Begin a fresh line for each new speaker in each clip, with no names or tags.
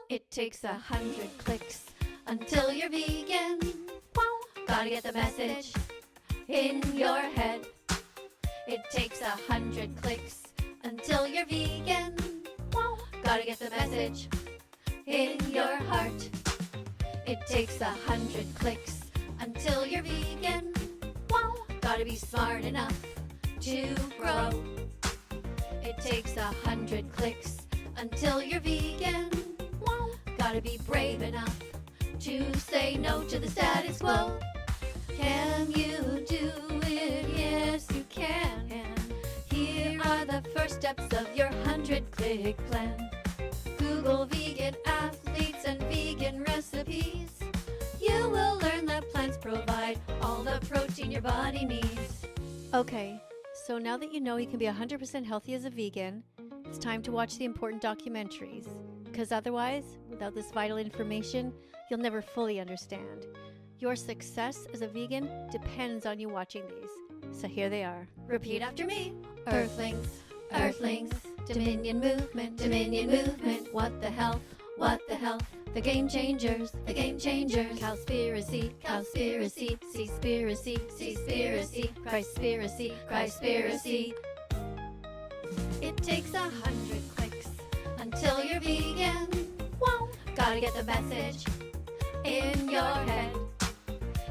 It takes 100 clicks until you're vegan. Gotta get the message in your head. It takes 100 clicks until you're vegan. Gotta get the message in your heart. It takes 100 clicks until you're vegan. Gotta be smart enough to grow. It takes 100 clicks until you're vegan. Gotta be brave enough to say no to the status quo. Can you do it? Yes, you can. And here are the first steps of your 100-click plan. Google vegan athletes and vegan recipes. You will learn that plants provide all the protein your body needs.
Okay, so now that you know you can be 100% healthy as a vegan, it's time to watch the important documentaries. Because otherwise, without this vital information, you'll never fully understand. Your success as a vegan depends on you watching these. So here they are.
Repeat after me. Earthlings, Earthlings, Dominion movement, Dominion movement. What the health, what the health. The game changers, the game changers. Cowspiracy, cowspiracy, seaspiracy, seaspiracy, Christspiracy, Christspiracy. It takes 100 clicks until you're vegan. Gotta get the message in your head.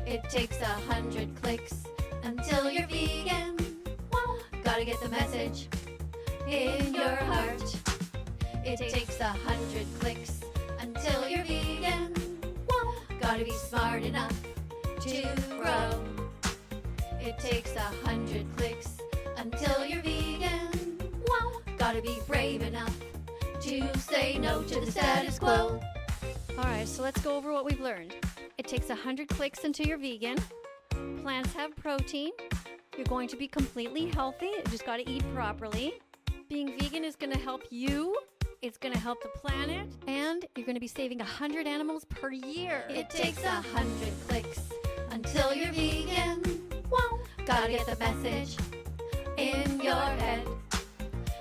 It takes 100 clicks until you're vegan. Gotta get the message in your heart. It takes 100 clicks until you're vegan. Gotta be smart enough to grow. It takes 100 clicks until you're vegan. Gotta be brave enough to say no to the status quo.
Alright, so let's go over what we've learned. It takes 100 clicks until you're vegan. Plants have protein. You're going to be completely healthy. You just got to eat properly. Being vegan is going to help you. It's going to help the planet. And you're going to be saving 100 animals per year.
It takes 100 clicks until you're vegan. Gotta get the message in your head.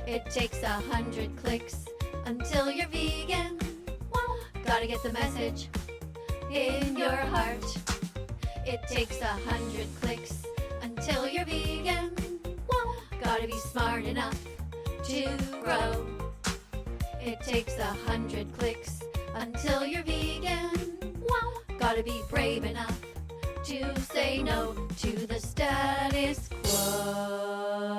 It takes 100 clicks until you're vegan. Gotta get the message in your heart. It takes 100 clicks until you're vegan. Gotta be smart enough to grow. It takes 100 clicks until you're vegan. Gotta be brave enough to say no to the status quo.